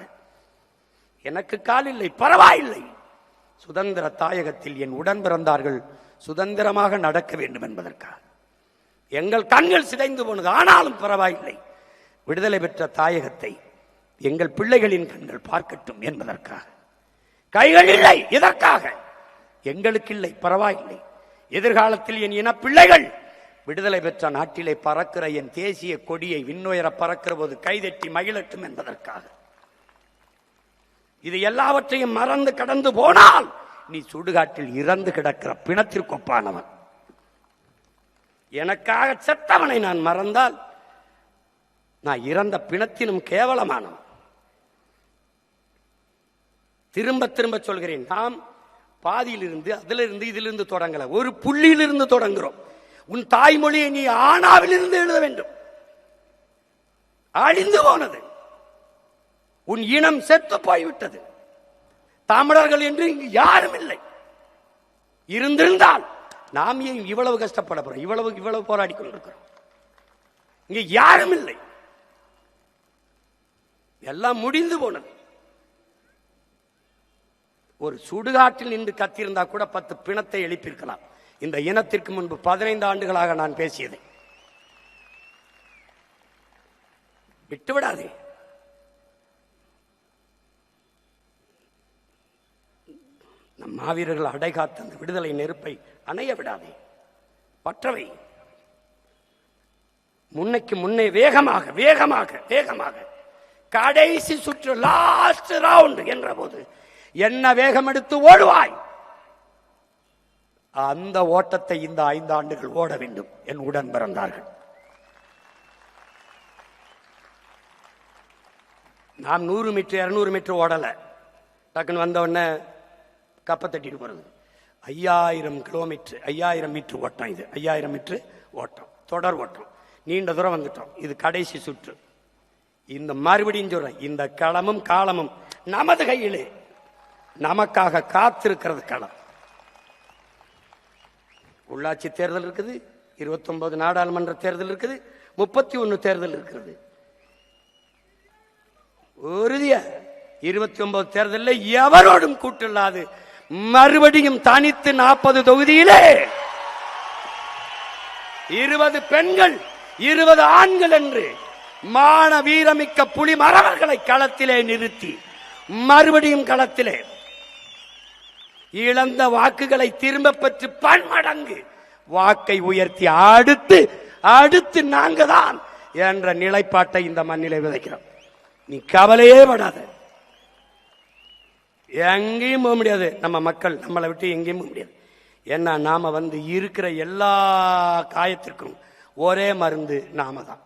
எனக்கு கால் இல்லை, பரவாயில்லை, சுதந்திர தாயகத்தில் என் உடன் பிறந்தார்கள் சுதந்திரமாக நடக்க வேண்டும் என்பதற்காக. எங்கள் கண்கள் சிதைந்து போனது, ஆனாலும் பரவாயில்லை, விடுதலை பெற்ற தாயகத்தை எங்கள் பிள்ளைகளின் கண்கள் பார்க்கட்டும் என்பதற்காக. கைகள் இல்லை, இதற்காக. எங்களுக்கு இல்லை, பரவாயில்லை, எதிர்காலத்தில் என் இன பிள்ளைகள் விடுதலை பெற்ற நாட்டிலே பறக்கிற என் தேசிய கொடியை விண்ணுயர பறக்கிற போது கைதட்டி மகிழட்டும் என்பதற்காக. இது எல்லாவற்றையும் மறந்து கடந்து போனால் நீ சுடுகாட்டில் இறந்து கிடக்கிற பிணத்திற்கொப்பானவன். எனக்காக செத்தவனை நான் மறந்தால் நான் இறந்த பிணத்தினும் கேவலமானவன். திரும்ப திரும்ப சொல்கிறேன், நாம் பாதியிலிருந்து, அதிலிருந்து, இதிலிருந்து தொடங்கல, ஒரு புள்ளியிலிருந்து தொடங்குகிறோம். உன் தாய்மொழியை நீ ஆனாவிலிருந்து எழுத வேண்டும். அழிந்து போனது, உன் இனம் செத்து போய்விட்டது. தமிழர்கள் என்று இங்கு யாரும் இல்லை. இருந்திருந்தால் நாம் ஏன் இவ்வளவு கஷ்டப்பட போறோம், இவ்வளவு போராடி கொண்டிருக்கிறோம்? இங்க யாரும் இல்லை, எல்லாம் முடிந்து போனது. ஒரு சுடுகாட்டில் நின்று கத்திருந்தா கூட 10 பிணத்தை எழுப்பியிருக்கலாம். இந்த இனத்திற்கு முன்பு 15 ஆண்டுகளாக நான் பேசியதை விட்டுவிடாதே. நம் மாவீரர்கள் அடைகாத்த அந்த விடுதலை நெருப்பை அணைய விடாதே, பற்றவை. முன்னைக்கு முன்னே வேகமாக வேகமாக வேகமாக கடைசி சுற்று, லாஸ்ட் ரவுண்ட் என்ற போது என்ன வேகம் எடுத்து ஓடுவாய், அந்த ஓட்டத்தை இந்த 5 ஆண்டுகள் ஓட வேண்டும் என் உடன் பிறந்தார்கள். நாம் 100 மீட்டர் 200 மீட்டர் ஓடல, டக்குன்னு வந்த உடனே கப்ப தட்டிட்டு போறது. 5000 கிலோமீட்டர் 5000 மீட்டர் ஓட்டம். இது 5000 மீட்டர் ஓட்டம், தொடர் ஓட்டம், நீண்ட தூரம் வந்துட்டோம். இது கடைசி சுற்று. இந்த மறுபடியும் சொல்றேன், இந்த களமும் காலமும் நமது கையிலே, நமக்காக காத்திருக்கிறது களம். உள்ளாட்சி தேர்தல் இருக்குது, 29 நாடாளுமன்ற தேர்தல் இருக்குது, 31 தேர்தல் இருக்கிறது. உறுதியா 29 தேர்தலில் எவரோடும் கூட்டில்லாது மறுபடியும் தனித்து 40 தொகுதியிலே 20 பெண்கள் 20 ஆண்கள் என்று மான வீரமிக்க புலி மறவர்களை களத்திலே நிறுத்தி மறுபடியும் களத்திலே இழந்த வாக்குகளை திரும்ப பெற்று பன்மடங்கு வாக்கை உயர்த்தி அடுத்து அடுத்து நாங்க தான் என்ற நிலைப்பாட்டை இந்த மண்ணிலே விதைக்கிறோம். நீ கவலையே படாத, எங்கேயும் போக முடியாது. நம்ம மக்கள் நம்மளை விட்டு எங்கேயும் போக முடியாது. ஏன்னா நாம இருக்கிற எல்லா காயத்திற்கும் ஒரே மருந்து நாம தான்.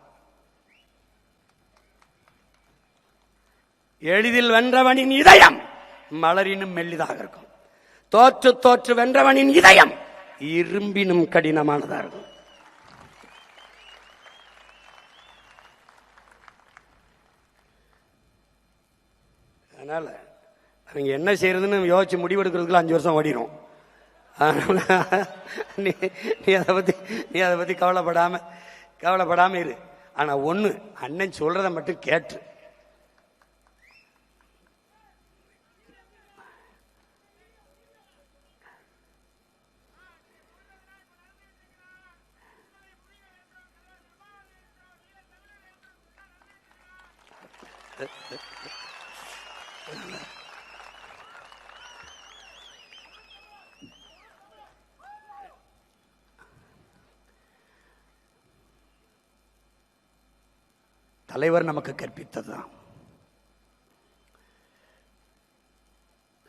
எளிதில் வென்றவனின் இதயம் மலரினும் மெல்லிதாக இருக்கும். தோற்று தோற்று வென்றவனின் இதயம் இரும்பினும் கடினமானதாக இருக்கும். அதனால அவங்க என்ன செய்யறதுன்னு யோசிச்சு முடிவெடுக்கிறதுக்குள்ள 5 வருஷம் ஓடிடும். நீ அதை பத்தி கவலைப்படாம இரு. ஆனா ஒண்ணு, அண்ணன் சொல்றத மட்டும் கேட்டு. தலைவர் நமக்கு கற்பித்ததுதான்.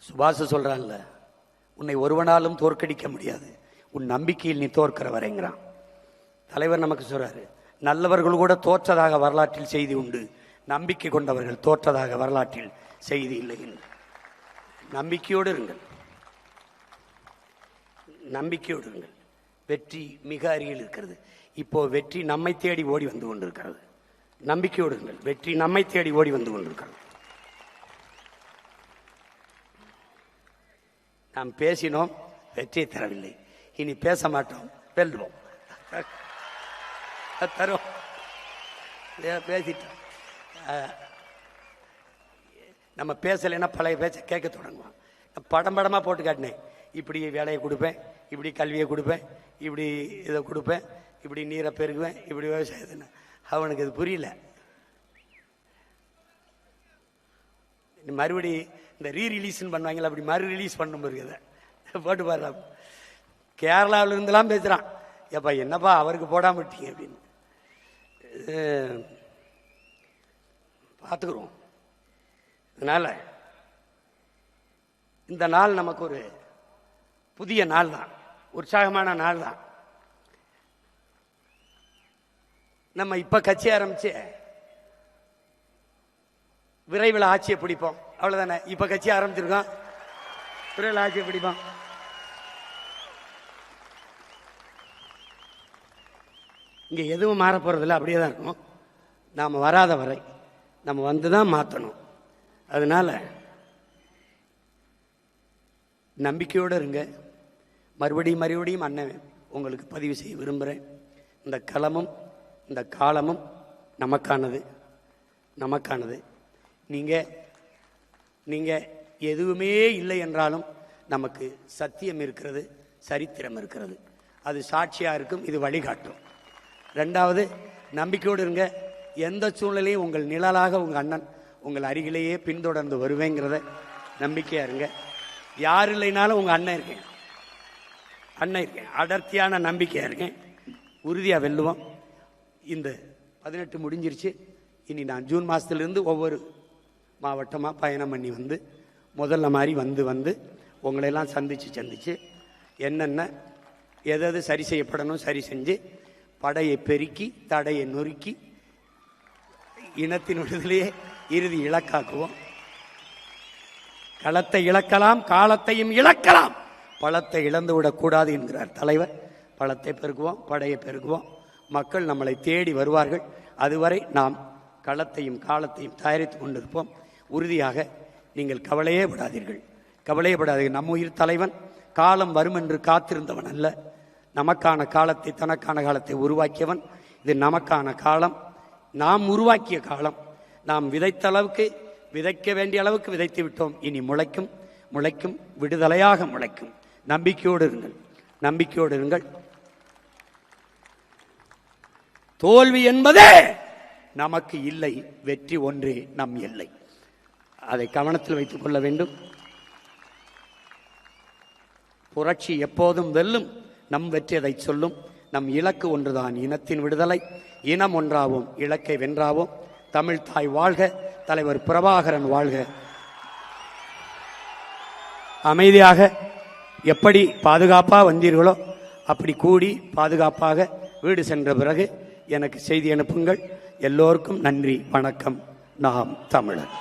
சுபாஷ் சொல்றான்ல, உன்னை ஒருவனாலும் தோற்கடிக்க முடியாது, உன் நம்பிக்கையில் நீ தோற்கிற வரைங்கிறான். தலைவர் நமக்கு சொல்றாரு, நல்லவர்கள் கூட தோற்றதாக வரலாற்றில் செய்தி உண்டு, நம்பிக்கை கொண்டவர்கள் தோற்றதாக வரலாற்றில் செய்தி இல்லை என்று. நம்பிக்கையோடு இருங்கள், நம்பிக்கையோடு இருங்கள். வெற்றி மிக அருகில் இருக்கிறது. இப்போ வெற்றி நம்மை தேடி ஓடி வந்து கொண்டிருக்கிறது. நம்பிக்கையோடு இருங்கள், வெற்றி நம்மை தேடி ஓடி வந்து கொண்டிருக்கிறது. நாம் பேசினோம், வெற்றியை தரவில்லை. இனி பேச மாட்டோம், வெல்வோம், தருவோம். பேசிட்டோம். நம்ம பேசலைன்னா பழைய பேச்ச கேட்க தொடங்குவோம். படம் படமா போட்டு காட்டினேன், இப்படி வேலையை கொடுப்பேன், இப்படி கல்வியை கொடுப்பேன், இப்படி இதை கொடுப்பேன், இப்படி நீரை பெருகுவேன், இப்படி விவசாயத்தை. அவனுக்கு இது புரியல. மறுபடி இந்த ரீரிலீஸ் பண்ணுவாங்களா, அப்படி மறு ரிலீஸ் பண்ணும் இருக்குது போட்டு பாரு. கேரளாவில் இருந்தெல்லாம் பேசுறான், ஏப்பா என்னப்பா அவருக்கு போடாம விட்டீங்க அப்படின்னு. பார்த்துக்கிறோம். அதனால இந்த நாள் நமக்கு ஒரு புதிய நாள் தான், உற்சாகமான நாள் தான். நம்ம இப்ப கட்சி ஆரம்பிச்சு விரைவில் ஆட்சியை பிடிப்போம், அவ்வளவுதானே. இப்ப கட்சி ஆரம்பிச்சிருக்கோம், விரைவில் ஆட்சியை பிடிப்போம். இங்க எதுவும் மாற போறதில்லை, அப்படியே தான் இருக்கும். நாம வராத வரை நம்ம வந்துதான் மாற்றணும். அதனால நம்பிக்கையோடு இருங்க. மறுபடியும் அண்ணன் உங்களுக்கு பதிவு செய்ய விரும்புகிறேன், இந்த களமும் இந்த காலமும் நமக்கானது. நீங்க எதுவுமே இல்லை என்றாலும் நமக்கு சத்தியம் இருக்கிறது, சரித்திரம் இருக்கிறது, அது சாட்சியா இருக்கும், இது வழிகாட்டும். ரெண்டாவது, நம்பிக்கையோடு இருங்க. எந்த சூழ்நிலையும் உங்கள் நிழலாக உங்க அண்ணன் உங்கள் அருகிலேயே பின்தொடர்ந்து வருவேங்கிறத நம்பிக்கையா இருங்க. யார் இல்லைனாலும் உங்க அண்ணன் இருக்கேன், அடர்த்தியான நம்பிக்கையா இருக்கேன். உறுதியா வெல்லுவோம். இந்த 18 முடிஞ்சிருச்சு. இனி நான் ஜூன் மாசத்திலிருந்து ஒவ்வொரு மாவட்டமா பயணம் பண்ணி வந்து முதல்ல மாதிரி வந்து உங்களையெல்லாம் சந்திச்சு என்னென்ன எது சரி செய்யப்படணும் சரி செஞ்சு படையை பெருக்கி தடையை நொறுக்கி இனத்தின் விடுதலையே இறுதி இலக்காக்குவோம். களத்தை இழக்கலாம், காலத்தையும் இழக்கலாம், பலத்தை இழந்துவிடக் கூடாது என்கிறார் தலைவர். பலத்தை பெருக்குவோம், படையை பெருக்குவோம். மக்கள் நம்மளை தேடி வருவார்கள். அதுவரை நாம் களத்தையும் காலத்தையும் தயாரித்துக் கொண்டிருப்போம். உறுதியாக நீங்கள் கவலையே படாதீர்கள். நம்ம உயிர் தலைவன் காலம் வரும் என்று காத்திருந்தவன் அல்ல, நமக்கான காலத்தை தனக்கான காலத்தை உருவாக்கியவன். இது நமக்கான காலம், நாம் உருவாக்கிய காலம். நாம் விதைத்த அளவுக்கு, விதைக்க வேண்டிய அளவுக்கு விதைத்து விட்டோம். இனி முளைக்கும், விடுதலையாக முளைக்கும். நம்பிக்கையோடு இருங்கள். தோல்வி என்பதே நமக்கு இல்லை, வெற்றி ஒன்றே நம் எல்லை. அதை கவனத்தில் வைத்துக் கொள்ள வேண்டும். புரட்சி எப்போதும் வெல்லும், நம் வெற்றி அதை சொல்லும். நம் இலக்கு ஒன்றுதான், இனத்தின் விடுதலை. இனம் ஒன்றாவோம், இலக்கை வென்றாவோம். தமிழ் தாய் வாழ்க, தலைவர் பிரபாகரன் வாழ்க. அமைதியாக எப்படி பாதுகாப்பாக வந்தீர்களோ அப்படி கூடி பாதுகாப்பாக வீடு சென்ற பிறகு எனக்கு செய்தி அனுப்புங்கள். எல்லோருக்கும் நன்றி, வணக்கம். நாம் தமிழர்.